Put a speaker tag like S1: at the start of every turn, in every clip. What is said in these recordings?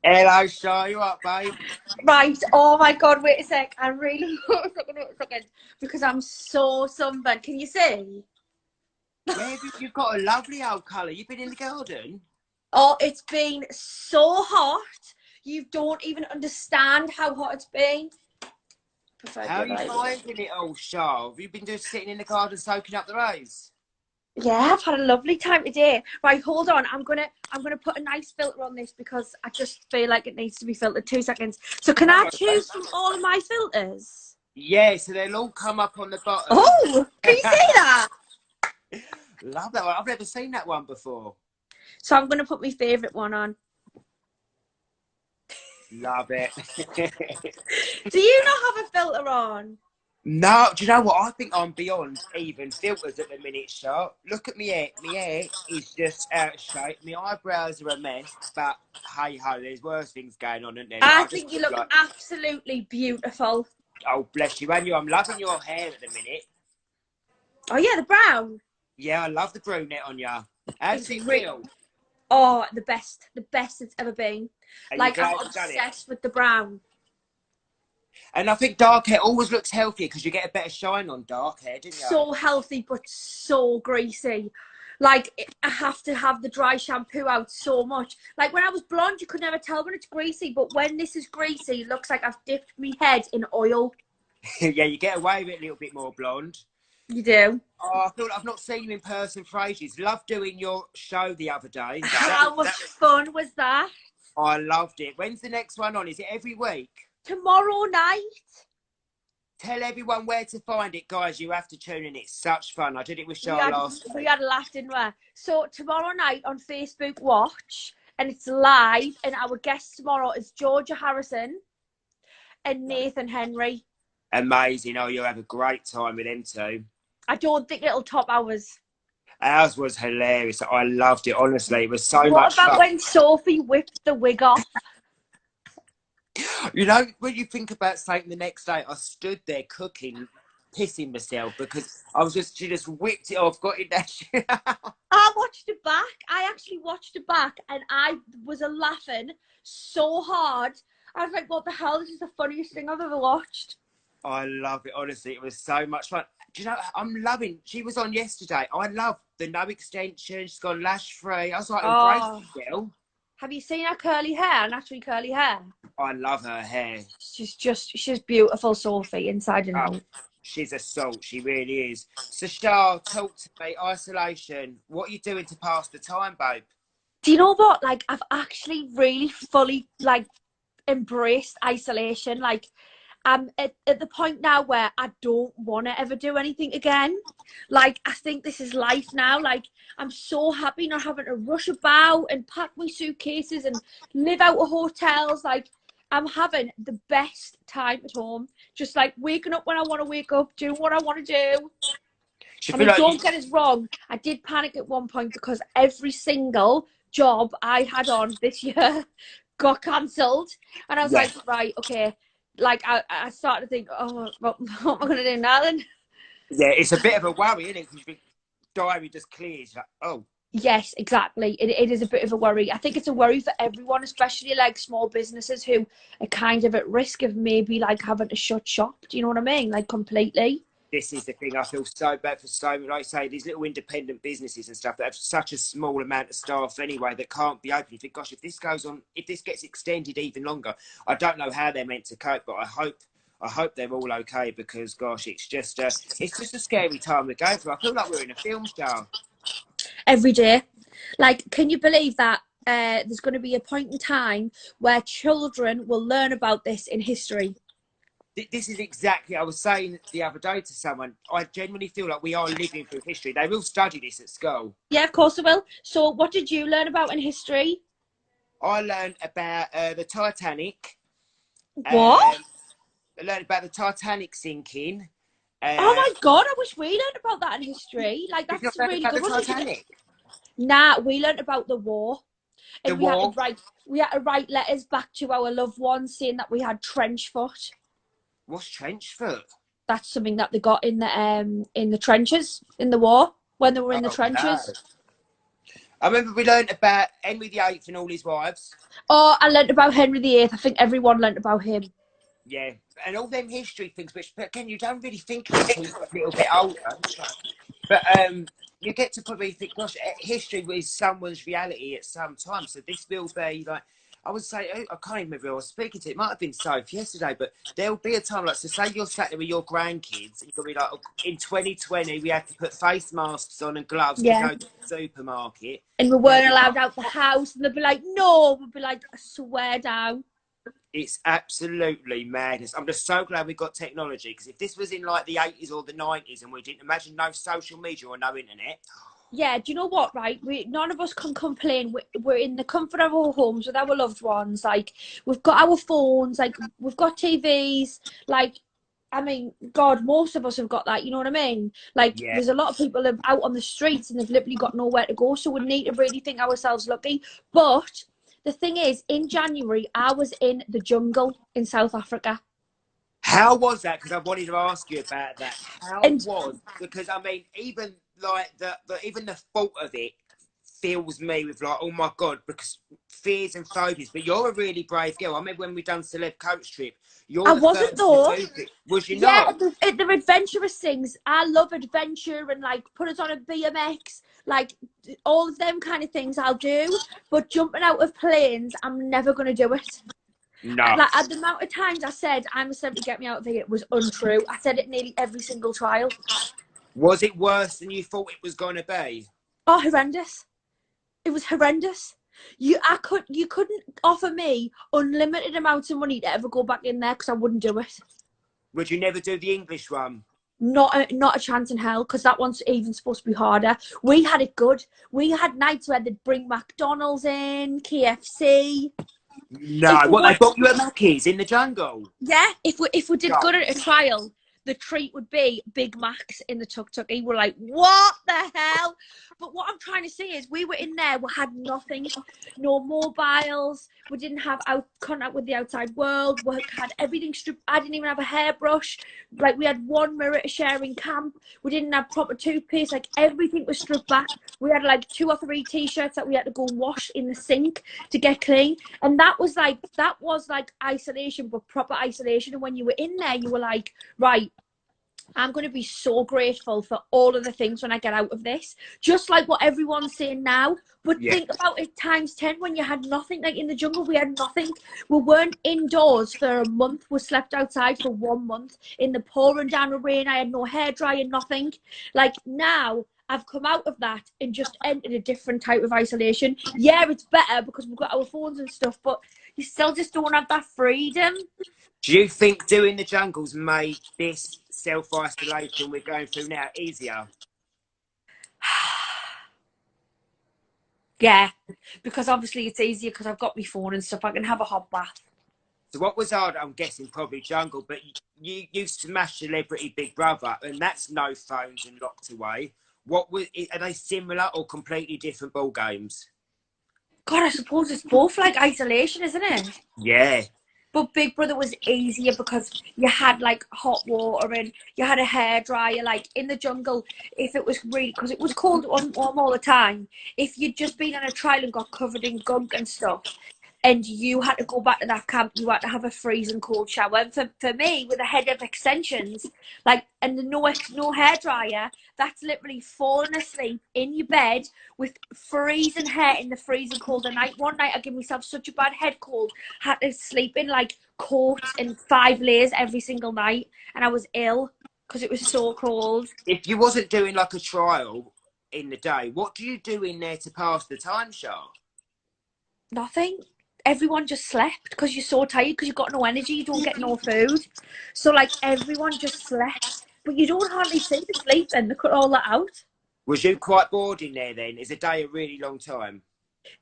S1: Hello, Shaw. You up, babe?
S2: Right, oh my god, wait a sec. I really wait a second. Because I'm so sunburned. Can you see?
S1: Yeah, you've got a lovely old colour. You've been in the garden?
S2: Oh, it's been so hot. You don't even understand how hot it's been. Prefer
S1: How
S2: the
S1: are
S2: other
S1: you
S2: idea.
S1: finding it all, Shaw? Have you been just sitting in the garden soaking up the rays?
S2: Yeah, I've had a lovely time today. Right, hold on. I'm gonna put a nice filter on this because I just feel like it needs to be filtered. 2 seconds. So can I
S1: Oh, okay.
S2: choose from all of my filters?
S1: Yeah, so they'll all come up on the bottom.
S2: Oh, can you see that?
S1: Love that one. I've never seen that one before.
S2: So I'm gonna put my favourite one on.
S1: Love it.
S2: Do you not have a filter on?
S1: No, do you know what? I think I'm beyond even filters at the minute, Shaw. Look at me hair. My hair is just out of shape. My eyebrows are a mess, but hey ho, there's worse things going on, isn't there?
S2: I
S1: I just
S2: think you
S1: look
S2: look
S1: like,
S2: absolutely beautiful.
S1: oh, bless you. And you, I'm loving your hair at the minute.
S2: Oh yeah, the brown.
S1: Yeah, I love the brunette on you. How does
S2: It's
S1: it
S2: really,
S1: feel?
S2: oh, the best it's ever been.
S1: Are you
S2: Like I'm
S1: glad you've done it?
S2: obsessed with the brown.
S1: And I think dark hair always looks healthier because you get a better shine on dark hair, didn't you?
S2: So healthy but so greasy. Like I have to have the dry shampoo out so much. Like when I was blonde, you could never tell when it's greasy, but when this is greasy, it looks like I've dipped my head in oil.
S1: Yeah, you get away with it a little bit more blonde.
S2: You do.
S1: Oh, I feel like I've not seen you in person for ages. Loved doing your show the other day.
S2: How much fun was that?
S1: I loved it. When's the next one on? Is it every week?
S2: Tomorrow night.
S1: Tell everyone where to find it, guys. You have to tune in. It's such fun. I did it with
S2: We
S1: Charlotte
S2: had
S1: last
S2: we
S1: week.
S2: had a laugh, didn't we? So tomorrow night on Facebook Watch, and it's live, and our guest tomorrow is Georgia Harrison and Nathan Henry.
S1: Amazing. Oh, you'll have a great time with them too.
S2: I don't think it'll top ours.
S1: Ours was hilarious. I loved it. Honestly, it was so
S2: What
S1: much
S2: about
S1: fun.
S2: when Sophie whipped the wig off?
S1: You know, when you think about something the next day, I stood there cooking, pissing myself because she just whipped it off, got in that shit.
S2: I watched it back. I actually watched it back, and I was laughing so hard. I was like, "What the hell? This is the funniest thing I've ever watched."
S1: I love it. Honestly, it was so much fun. Do you know, I'm loving, she was on yesterday. I love the no extension. She's gone lash free. I was like, embrace
S2: Oh,
S1: the girl.
S2: have you seen her curly hair? Naturally curly hair.
S1: I love her hair.
S2: She's beautiful, Sophie, inside and
S1: Oh,
S2: out.
S1: she's a salt. She really is. So, Shah, talk to me. Isolation. What are you doing to pass the time, babe?
S2: Do you know what? Like, I've actually really fully like embraced isolation. Like, I'm at the point now where I don't want to ever do anything again. Like, I think this is life now. Like, I'm so happy not having to rush about and pack my suitcases and live out of hotels. Like, I'm having the best time at home. Just like waking up when I want to wake up, doing what I want to do.
S1: She
S2: I
S1: feel
S2: mean,
S1: like
S2: don't get us wrong. I did panic at one point because every single job I had on this year got cancelled. And I was
S1: yeah,
S2: like, right, okay. Like, I started to think, oh, what am I going to do now then?
S1: yeah. It's a bit of a worry, isn't it? Because your diary just clears. Like, oh,
S2: Yes, exactly. It is a bit of a worry. I think it's a worry for everyone, especially like small businesses who are kind of at risk of maybe like having to shut shop. Do you know what I mean? Like completely.
S1: this is the thing. I feel so bad for so many, like I say, these little independent businesses and stuff that have such a small amount of staff anyway that can't be open. You think, gosh, if this goes on, if this gets extended even longer, I don't know how they're meant to cope. But I hope they're all okay because, gosh, it's just a scary time to go through. I feel like we're in a film star.
S2: Every day. Like, can you believe that there's going to be a point in time where children will learn about this in history?
S1: This is exactly, I was saying the other day to someone, I genuinely feel like we are living through history. They will study this at school.
S2: Yeah, of course I will. So what did you learn about in history?
S1: I learned about the Titanic.
S2: What?
S1: I learned about the Titanic sinking.
S2: Oh my God, I wish we learned about that in history. Like,
S1: Did you
S2: that's a
S1: not learn
S2: really
S1: about
S2: good
S1: the
S2: one.
S1: Titanic?
S2: Nah, we learned about the war.
S1: The
S2: And
S1: war?
S2: we had to write letters back to our loved ones saying that we had trench foot.
S1: What's trench foot?
S2: That's something that they got in the trenches in the war when they were in the
S1: Oh, no.
S2: trenches.
S1: I remember we learned about Henry VIII and all his wives.
S2: Oh, I learnt about Henry VIII. I think everyone learnt about him.
S1: Yeah, and all them history things, which, but again, you don't really think of it until you're a little bit older. But you get to probably think, gosh, history is someone's reality at some time. So this will be like, I would say, I can't even remember who I was speaking to. It might have been Sophie yesterday, but there'll be a time like, so say you're sat there with your grandkids, and you'll be like, in 2020, we had to put face masks on and gloves to
S2: Yeah.
S1: go to the supermarket.
S2: And we weren't allowed out the house, and they'd be like, no. We'd be like, I swear down.
S1: It's absolutely madness. I'm just so glad we got technology, because if this was in like the 80s or the 90s and we didn't imagine no social media or no internet.
S2: Yeah, do you know what, right? None of us can complain. We're in the comfort of our homes with our loved ones. Like, we've got our phones, like, we've got TVs. Like, I mean, God, most of us have got that, you know what I mean? Like,
S1: Yeah.
S2: there's a lot of people that are out on the streets and they've literally got nowhere to go. So we need to really think ourselves lucky. But the thing is, in January, I was in the jungle in South Africa.
S1: How was that? Because I wanted to ask you about that. Because I mean, even like even the thought of it fills me with like, oh my God, because fears and phobias. But you're a really brave girl. I remember when we done Celeb Coach Trip, you're
S2: I
S1: the
S2: wasn't
S1: first
S2: though.
S1: to do it. Was you
S2: Yeah,
S1: not?
S2: the adventurous things. I love adventure and like put us on a BMX, like all of them kind of things I'll do. But jumping out of planes, I'm never going to do it.
S1: No.
S2: Like, at the amount of times I said, I'm a celebrity, get me out of here, it was untrue. I said it nearly every single trial.
S1: Was it worse than you thought it was going to be?
S2: Oh, horrendous. It was horrendous. You couldn't offer me unlimited amounts of money to ever go back in there because I wouldn't do it.
S1: Would you never do the English one?
S2: Not a chance in hell, because that one's even supposed to be harder. We had it good. We had nights where they'd bring McDonald's in, KFC.
S1: No. What, they bought you at Mackey's in the jungle?
S2: Yeah, if we did
S1: God.
S2: good at a trial, the treat would be Big Macs in the tuk-tuk. We're like, what the hell? But what I'm trying to say is we were in there, we had nothing, no mobiles, we didn't have contact with the outside world, we had everything stripped. I didn't even have a hairbrush. Like, we had one mirror to share in camp. We didn't have proper toothpaste. Like, everything was stripped back. We had like 2 or 3 t-shirts that we had to go wash in the sink to get clean. And that was like isolation, but proper isolation. And when you were in there, you were like, right, I'm going to be so grateful for all of the things when I get out of this. Just like what everyone's saying now. But
S1: Yeah.
S2: think about it times 10 when you had nothing. Like, in the jungle, we had nothing. We weren't indoors for a month. We slept outside for 1 month. In the pouring down the rain, I had no hairdryer, nothing. Like, now, I've come out of that and just entered a different type of isolation. Yeah, it's better because we've got our phones and stuff, but you still just don't have that freedom.
S1: Do you think doing the jungles made this self-isolation we're going through now easier?
S2: Yeah, because obviously it's easier because I've got my phone and stuff. I can have a hot bath.
S1: So what was hard, I'm guessing probably jungle, but you smashed Celebrity Big Brother, and that's no phones and locked away. Are they similar or completely different ball games?
S2: God, I suppose it's both like isolation, isn't it?
S1: Yeah.
S2: But Big Brother was easier because you had like hot water and you had a hairdryer. Like, in the jungle, if it was really, because it was cold, it wasn't warm all the time. If you'd just been on a trial and got covered in gunk and stuff, and you had to go back to that camp, you had to have a freezing cold shower. And for me, with a head of extensions, like, and no hairdryer, that's literally falling asleep in your bed with freezing hair in the freezing cold. And one night I gave myself such a bad head cold, had to sleep in like coats and 5 layers every single night, and I was ill because it was so cold.
S1: If you wasn't doing like a trial in the day, what do you do in there to pass the time, Char?
S2: Nothing. Everyone just slept because you're so tired, because you've got no energy, you don't get no food. So like, everyone just slept. But you don't hardly see the sleep and they cut all that out.
S1: Was you quite bored in there then? Is a day a really long time?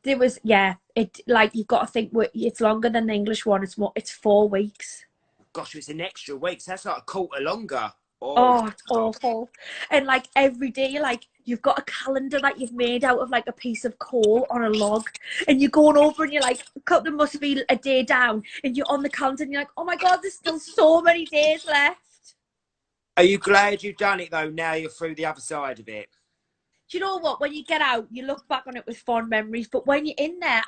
S2: There was, yeah, it, like, you've got to think it's longer than the English one. It's 4 weeks.
S1: Gosh, it's an extra week, so that's like a quarter longer.
S2: Oh, it's awful. And like, every day, like, you've got a calendar that you've made out of like a piece of coal on a log, and you're going over and you're like, there must be a day down, and you're on the calendar and you're like, oh my God, there's still so many days left.
S1: Are you glad you've done it though, now you're through the other side of it?
S2: do you know what? When you get out, you look back on it with fond memories. But when you're in there,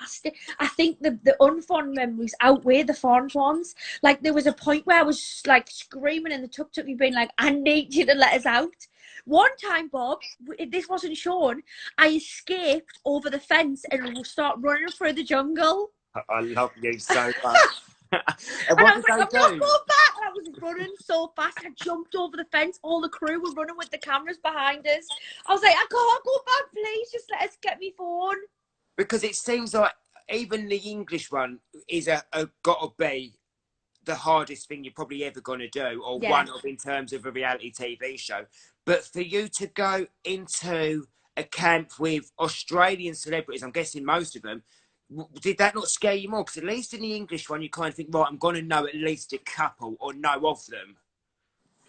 S2: I think the unfond memories outweigh the fond ones. Like, there was a point where I was like screaming in the tuk-tuk, being like, I need you to let us out. One time, Bob, this wasn't shown, I escaped over the fence and will start running through the jungle.
S1: I love you so much.
S2: And I was like, I'm not going back. And I was running so fast. I jumped over the fence. All the crew were running with the cameras behind us. I was like, I can't go back, please. Just let us get me phone.
S1: Because it seems like even the English one is a got to be the hardest thing you're probably ever going to do, or one of in terms of a reality TV show. But for you to go into a camp with Australian celebrities, I'm guessing most of them, did that not scare you more? Because at least in the English one, you kind of think, right, I'm going to know at least a couple or know of them.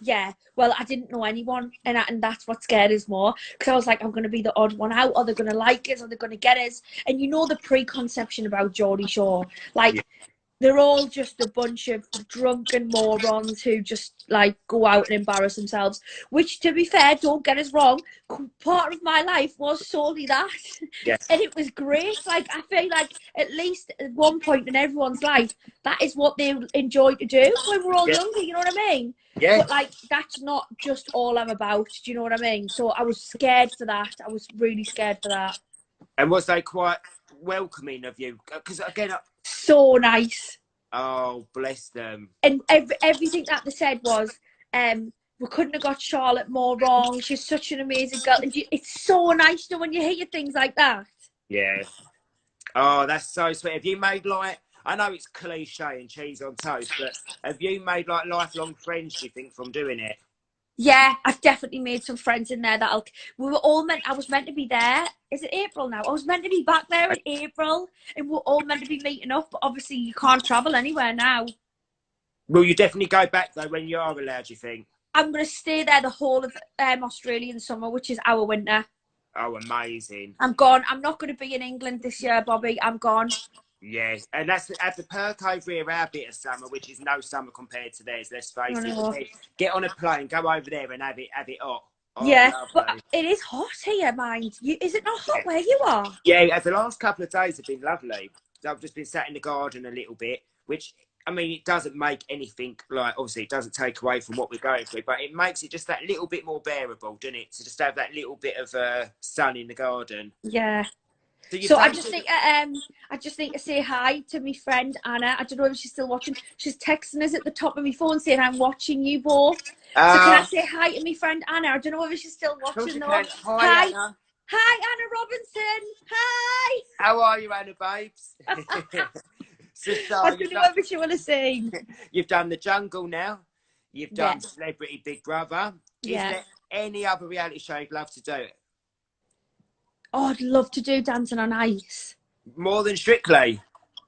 S2: Yeah, well, I didn't know anyone, and that's what scared us more. Because I was like, I'm going to be the odd one out. Are they going to like us? Are they going to get us? And you know the preconception about Geordie Shore. Like, they're all just a bunch of drunken morons who just, like, go out and embarrass themselves. Which, to be fair, don't get us wrong, part of my life was solely that.
S1: Yes.
S2: And it was great. Like, I feel like at least at one point in everyone's life, that is what they enjoy to do when we're all younger, you know what I mean?
S1: Yeah.
S2: But, like, that's not just all I'm about, do you know what I mean? So I was scared for that. I was really scared for that.
S1: And was they quite welcoming of you? Because, again...
S2: So nice.
S1: Oh, bless them.
S2: And everything that they said was, we couldn't have got Charlotte more wrong. She's such an amazing girl. And it's so nice to when you hear things like that.
S1: Yeah. Oh, that's so sweet. Have you made, like... I know it's cliche and cheese on toast, but have you made, like, lifelong friends, do you think, from doing it?
S2: Yeah, I've definitely made some friends in there I was meant to be there. Is it April now? I was meant to be back there in April, and we're all meant to be meeting up, but obviously you can't travel anywhere now.
S1: Will you definitely go back, though, when you are allowed, you think?
S2: I'm going to stay there the whole of Australian summer, which is our winter.
S1: Oh, amazing.
S2: I'm gone. I'm not going to be in England this year, Bobby. I'm gone.
S1: Yes, and that's at the perk over here, our bit of summer, which is no summer compared to theirs. Let's face it. Get on a plane, go over there, and have it hot. Oh,
S2: yeah, but it is hot here, mind. Is it not hot where you are?
S1: Yeah, the last couple of days have been lovely. I've just been sat in the garden a little bit, which, I mean, it doesn't make anything, like, obviously it doesn't take away from what we're going through, but it makes it just that little bit more bearable, doesn't it? To just have that little bit of sun in the garden.
S2: Yeah. So I just need to say hi to my friend Anna. I don't know if she's still watching. She's texting us at the top of my phone saying I'm watching you both. So can I say hi to my friend Anna? I don't know if she's still watching though.
S1: Hi Anna.
S2: Hi Anna Robinson. Hi.
S1: How are you, Anna babes? So,
S2: I don't know whether she will have seen.
S1: You've done The Jungle now. You've done Celebrity Big Brother. Is there any other reality show you'd love to do?
S2: Oh, I'd love to do Dancing on Ice.
S1: More than Strictly?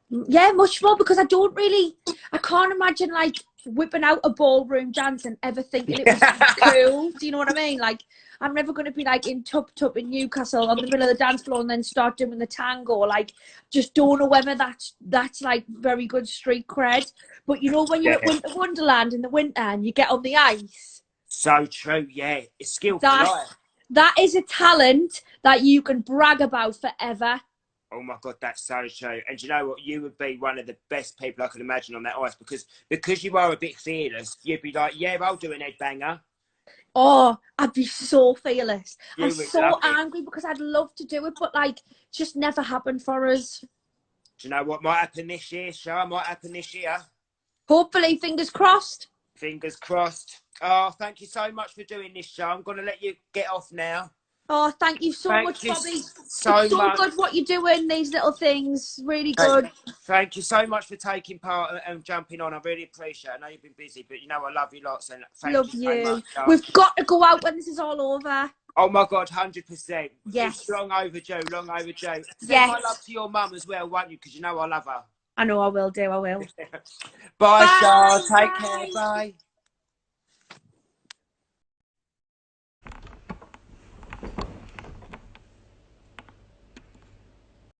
S2: Yeah, much more, because I can't imagine, like, whipping out a ballroom dance and ever thinking it was cool. Do you know what I mean? Like, I'm never going to be, like, in Tup in Newcastle on the middle of the dance floor and then start doing the tango. Like, just don't know whether that's like, very good street cred. But, you know, when you're at Winter Wonderland in the winter and you get on the ice.
S1: So true, yeah. It's skill for life.
S2: That is a talent that you can brag about forever.
S1: Oh my God, that's so true. And you know what? You would be one of the best people I could imagine on that ice, because you are a bit fearless. You'd be like, yeah, I'll do an headbanger.
S2: Oh, I'd be so fearless. I'm so angry because I'd love to do it, but, like, just never happened for us.
S1: Do you know what might happen this year, Shah? Might happen this year.
S2: Hopefully, fingers crossed.
S1: Fingers crossed. Oh, thank you so much for doing this, Shah. I'm going to let you get off now.
S2: Oh, thank you so much, Bobby.
S1: So
S2: it's so good what you're doing, these little things. Really good.
S1: Thank you so much for taking part and jumping on. I really appreciate it. I know you've been busy, but you know I love you lots. And thank you so much.
S2: We've got to go out when this is all over.
S1: Oh my God, 100%.
S2: Yes.
S1: It's long overdue, long overdue.
S2: Yes.
S1: My love to your mum as well, won't you? Because you know I love her.
S2: I know I will do, I will.
S1: Bye, Shah. Take care. Bye.